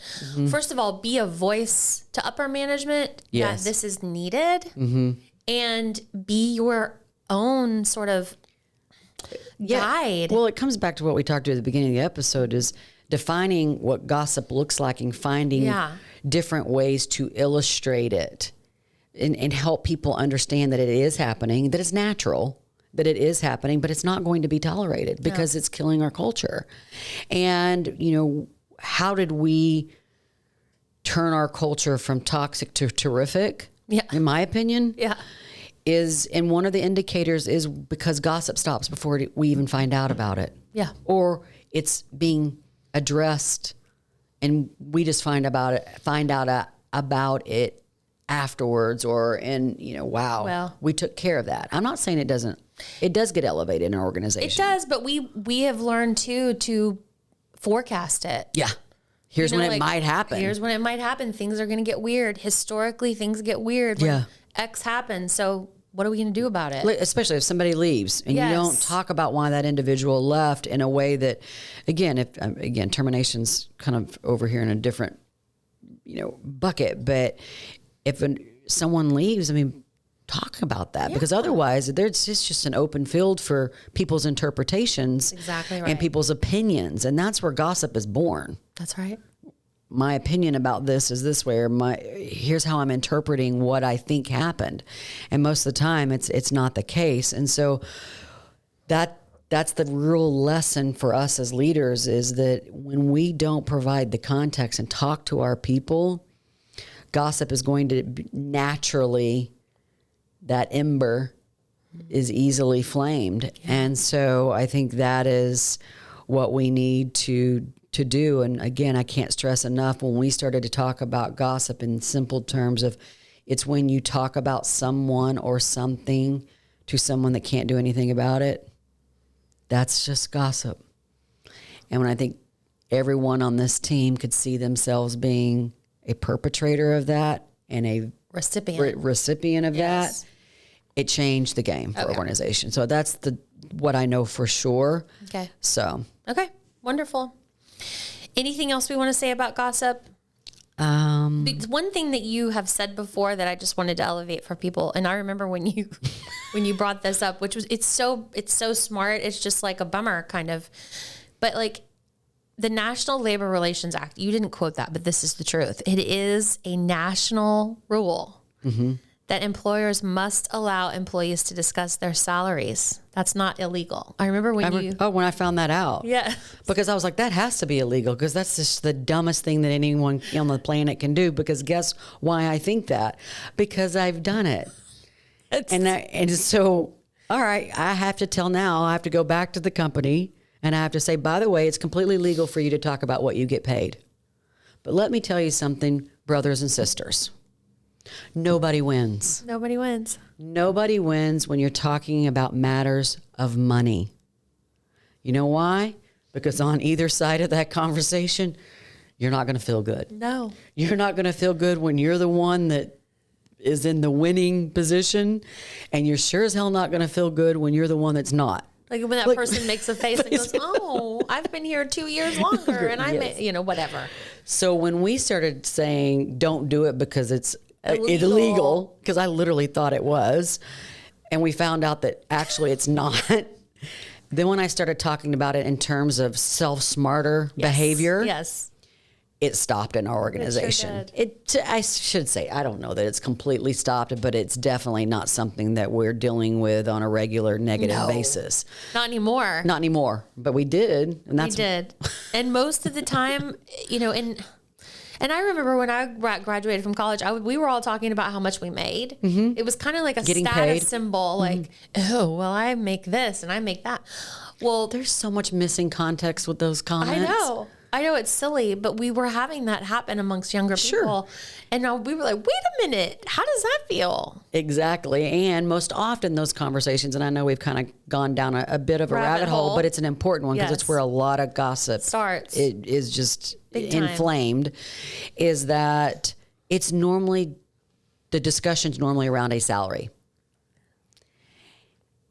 First of all, be a voice to upper management that this is needed, and be your own sort of guide. Well, it comes back to what we talked about at the beginning of the episode, is defining what gossip looks like and finding different ways to illustrate it and help people understand that it is happening, that it's natural. that it is happening, but it's not going to be tolerated because it's killing our culture. And, how did we turn our culture from toxic to terrific? Yeah. In my opinion. Yeah. And one of the indicators is because gossip stops before we even find out about it. Yeah. Or it's being addressed and we just find out about it afterwards, wow, we took care of that. I'm not saying it doesn't. It does get elevated in our organization. It does, but we have learned too to forecast it. Yeah. Here's when it might happen. Here's when it might happen. Things are going to get weird. Historically, things get weird when X happens. So what are we going to do about it? Especially if somebody leaves and you don't talk about why that individual left in a way that, again, termination's kind of over here in a different, bucket. But if someone leaves, talk about that because otherwise it's just an open field for people's interpretations. Exactly right. And people's opinions. And that's where gossip is born. That's right. My opinion about this is this way, or here's how I'm interpreting what I think happened. And most of the time it's not the case. And so that's the real lesson for us as leaders is that when we don't provide the context and talk to our people, gossip is going to naturally, that ember is easily flamed. Yeah. And so I think that is what we need to do. And again, I can't stress enough when we started to talk about gossip in simple terms of it's when you talk about someone or something to someone that can't do anything about it. That's just gossip. And when I think everyone on this team could see themselves being a perpetrator of that and a recipient of that, it changed the game for organization. So that's what I know for sure. Okay. So. Okay. Wonderful. Anything else we want to say about gossip? One thing that you have said before that I just wanted to elevate for people, and I remember when you brought this up, which was it's so smart. It's just like a bummer kind of, but like the National Labor Relations Act. You didn't quote that, but this is the truth. It is a national rule that employers must allow employees to discuss their salaries. That's not illegal. I remember when I found that out. Yeah. Because I was like, that has to be illegal because that's just the dumbest thing that anyone on the planet can do. Because guess why I think that? Because I've done it. And so, all right, I have to go back to the company and I have to say, by the way, it's completely legal for you to talk about what you get paid. But let me tell you something, brothers and sisters. Nobody wins. Nobody wins. Nobody wins when you're talking about matters of money. You know why? Because on either side of that conversation, you're not going to feel good. No. You're not going to feel good when you're the one that is in the winning position, and you're sure as hell not going to feel good when you're the one that's not. Like when that person makes a face and goes, oh, I've been here 2 years longer, and I'm, whatever. So when we started saying don't do it because it's illegal, because I literally thought it was, and we found out that actually it's not. Then when I started talking about it in terms of self-smarter behavior, it stopped in our organization. I should say, I don't know that it's completely stopped, but it's definitely not something that we're dealing with on a regular negative basis. Not anymore. Not anymore, but we did. And we did. And most of the time, and I remember when I graduated from college, we were all talking about how much we made. Mm-hmm. It was kind of like a status symbol, like, oh, well, I make this and I make that. Well, there's so much missing context with those comments. I know it's silly, but we were having that happen amongst younger people. And now we were like, wait a minute, how does that feel? Exactly. And most often those conversations, and I know we've kind of gone down a bit of a rabbit hole, but it's an important one because it's where a lot of gossip starts. It is just inflamed, is that it's normally, the discussion's normally around a salary.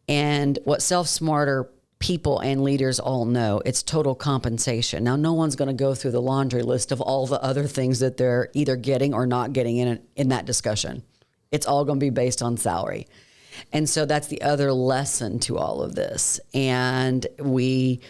And what self-smarter people and leaders all know, it's total compensation. Now, no one's going to go through the laundry list of all the other things that they're either getting or not getting in that discussion. It's all going to be based on salary. And so that's the other lesson to all of this. And we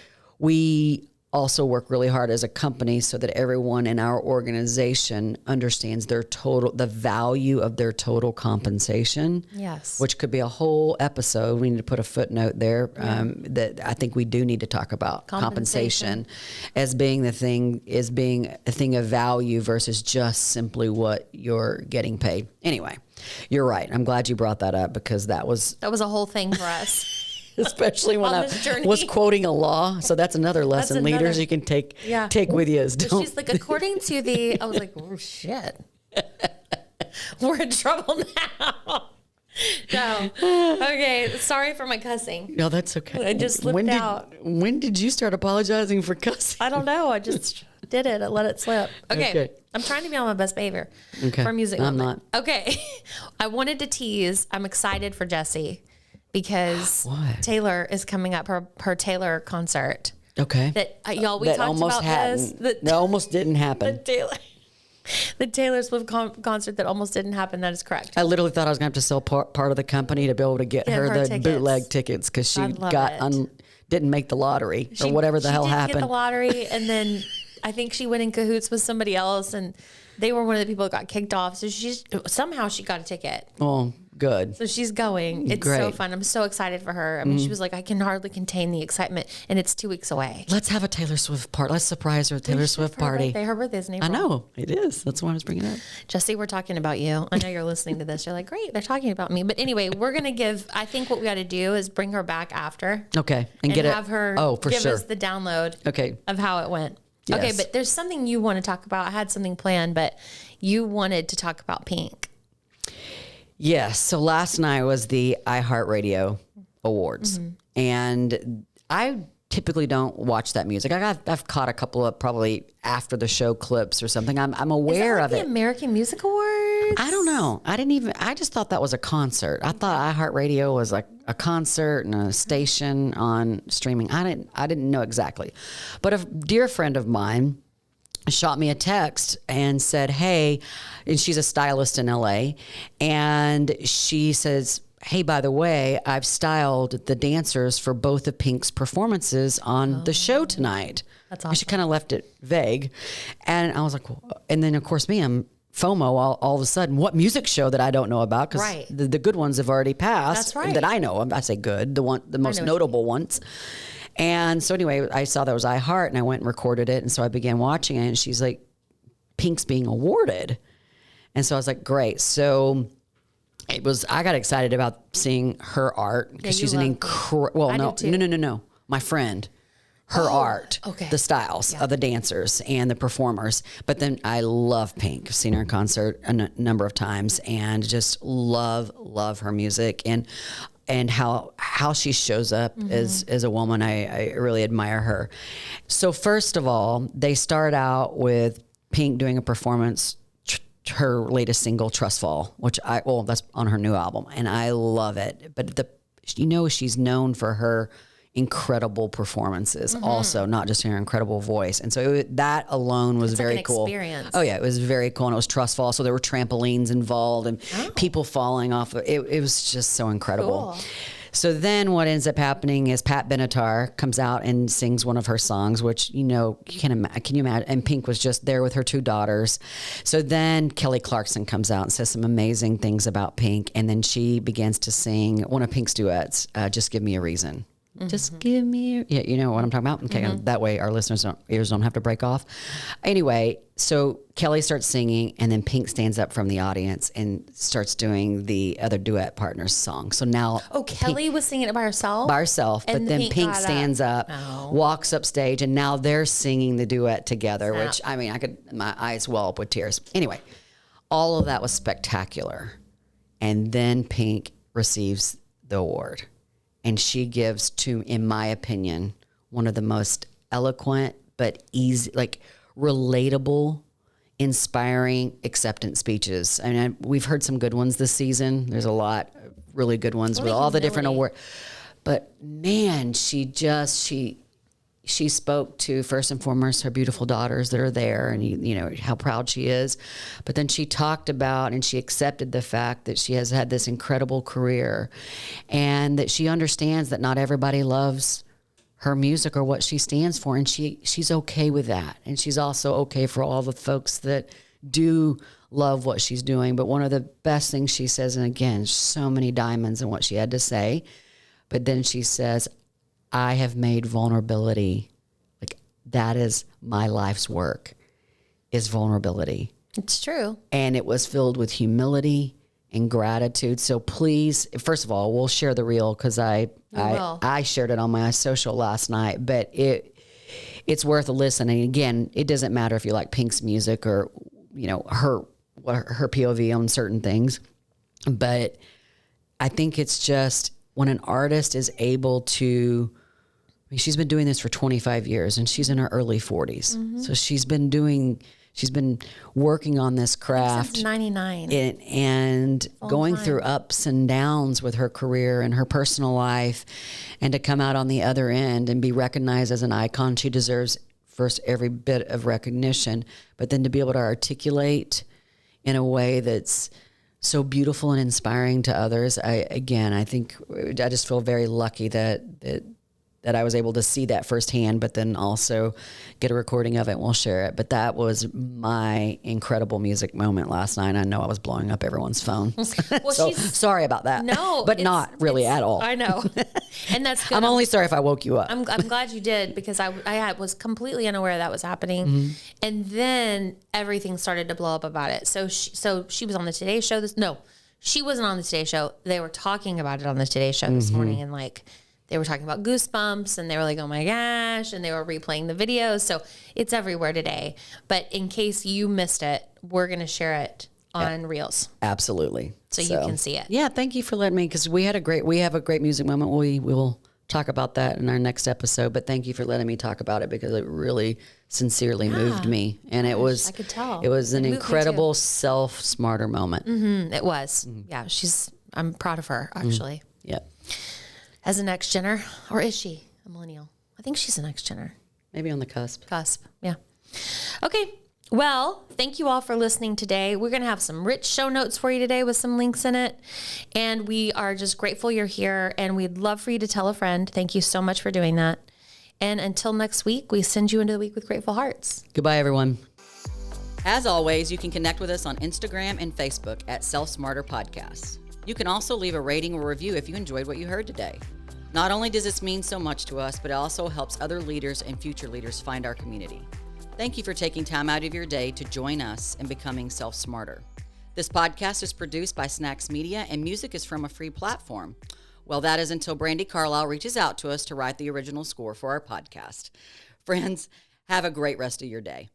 also work really hard as a company so that everyone in our organization understands the value of their total compensation. Yes. Which could be a whole episode. We need to put a footnote there that I think we do need to talk about compensation as being a thing of value versus just simply what you're getting paid. Anyway, you're right. I'm glad you brought that up because that was a whole thing for us. Especially when I was quoting a law. So that's another lesson, leaders, you can take with you. She's like, according to I was like, oh, shit. We're in trouble now. No. Okay. Sorry for my cussing. No, that's okay. I just slipped out. When did you start apologizing for cussing? I don't know. I just did it. I let it slip. Okay. I'm trying to be on my best behavior for music. I'm not. Okay. I wanted to tease. I'm excited for Jessie. Because Taylor is coming up, her Taylor concert. Okay. That y'all, we talked about this. That almost didn't happen. The Taylor Swift concert that almost didn't happen. That is correct. I literally thought I was going to have to sell part of the company to be able to get her the tickets. Bootleg tickets because she didn't make the lottery or whatever the hell happened. She did get the lottery, and then I think she went in cahoots with somebody else, and they were one of the people that got kicked off. So somehow she got a ticket. Oh, good. So she's going. It's so fun. I'm so excited for her. I mean, she was like, I can hardly contain the excitement, and it's 2 weeks away. Let's have a Taylor Swift party. Let's surprise her with Taylor Swift party. Her birthday's in April. I know. It is. That's why I was bringing it up. Jessie, we're talking about you. I know you're listening to this. You're like, great, they're talking about me. But anyway, we're going to I think what we got to do is bring her back after. Okay. And have her give us the download of how it went. Yes. Okay, but there's something you want to talk about. I had something planned, but you wanted to talk about Pink. Yes. So last night was the iHeartRadio Awards. And I typically don't watch that music. I've caught a couple of probably after the show clips or something. I'm aware of it. The American Music Awards? I don't know. I just thought that was a concert. I thought iHeartRadio was like a concert and a station on streaming. I didn't know exactly. But a dear friend of mine shot me a text and said, hey, and she's a stylist in LA. And she says, hey, by the way, I've styled the dancers for both of Pink's performances on the show tonight. That's awesome. And she kind of left it vague. And I was like, well, and then of course I'm FOMO all of a sudden. What music show that I don't know about? Because the good ones have already passed. That's right. That I know of. I say good, the most notable ones. And so anyway, I saw that was iHeart and I went and recorded it. And so I began watching it and she's like, Pink's being awarded. And so I was like, great. So I got excited about seeing her art because she's an incredible, no. My friend, her art, the styles of the dancers and the performers. But then I love Pink. I've seen her in concert a number of times and just love her music and how she shows up as a woman. I really admire her. So first of all, they start out with Pink doing a performance, her latest single, Trust Fall, which that's on her new album. And I love it. But she's known for her incredible performances also, not just her incredible voice. And so that alone was very cool. Experience. Oh yeah, it was very cool. And it was Trust Fall. So there were trampolines involved and people falling off. It was just so incredible. Cool. So then what ends up happening is Pat Benatar comes out and sings one of her songs, which, can you imagine? And Pink was just there with her two daughters. So then Kelly Clarkson comes out and says some amazing things about Pink. And then she begins to sing one of Pink's duets, Just Give Me a Reason. Just give me, you know what I'm talking about? Okay, that way our listeners' ears don't have to break off. Anyway, so Kelly starts singing and then Pink stands up from the audience and starts doing the other duet partner's song. So now... Oh, Kelly was singing it by herself? By herself, but then Pink stands up, walks up stage, and now they're singing the duet together, which, my eyes well up with tears. Anyway, all of that was spectacular. And then Pink receives the award. And she gives in my opinion, one of the most eloquent but easy, relatable, inspiring acceptance speeches. I mean, we've heard some good ones this season. There's a lot of really good ones with all the different awards. But man, she spoke to, first and foremost, her beautiful daughters that are there and, how proud she is. But then she talked about and she accepted the fact that she has had this incredible career and that she understands that not everybody loves her music or what she stands for, and she's okay with that. And she's also okay for all the folks that do love what she's doing. But one of the best things she says, and again, so many diamonds in what she had to say, but then she says, I have made vulnerability, like that is my life's work, is vulnerability. It's true. And it was filled with humility and gratitude. So please, first of all, we'll share the reel because I shared it on my social last night, but it's worth a listen. And again, it doesn't matter if you like Pink's music or, you know, her POV on certain things, but I think it's just when an artist is able to, I mean, she's been doing this for 25 years and she's in her early 40s. Mm-hmm. So she's been working on this craft since 99 and going through ups and downs with her career and her personal life, and to come out on the other end and be recognized as an icon. She deserves first every bit of recognition, but then to be able to articulate in a way that's so beautiful and inspiring to others. I think I just feel very lucky that I was able to see that firsthand, but then also get a recording of it and we'll share it. But that was my incredible music moment last night. I know I was blowing up everyone's phone. Well, so sorry about that. No, but not really at all. I know. And that's good. I'm only sorry if I woke you up. I'm glad you did, because I was completely unaware that was happening. Mm-hmm. And then everything started to blow up about it. So she was on the Today Show. She wasn't on the Today Show. They were talking about it on the Today Show this morning, and like, they were talking about Goosebumps, and they were like, oh my gosh, and they were replaying the videos. So it's everywhere today. But in case you missed it, we're going to share it on Reels. Absolutely. So you can see it. Yeah, thank you for letting me, because we have a great music moment. We will talk about that in our next episode. But thank you for letting me talk about it, because it really sincerely moved me. And I could tell. It was an incredible self-smarter moment. Mm-hmm, it was. Mm-hmm. Yeah, I'm proud of her, actually. Mm-hmm. Yep. As a next gener, or is she a millennial? I think she's a next gener. Maybe on the cusp. Yeah. Okay. Well, thank you all for listening today. We're going to have some rich show notes for you today with some links in it. And we are just grateful you're here, and we'd love for you to tell a friend. Thank you so much for doing that. And until next week, we send you into the week with grateful hearts. Goodbye, everyone. As always, you can connect with us on Instagram and Facebook at Self Smarter Podcasts. You can also leave a rating or review if you enjoyed what you heard today. Not only does this mean so much to us, but it also helps other leaders and future leaders find our community. Thank you for taking time out of your day to join us in becoming self-smarter. This podcast is produced by Snacks Media, and music is from a free platform. Well, that is until Brandy Carlisle reaches out to us to write the original score for our podcast. Friends, have a great rest of your day.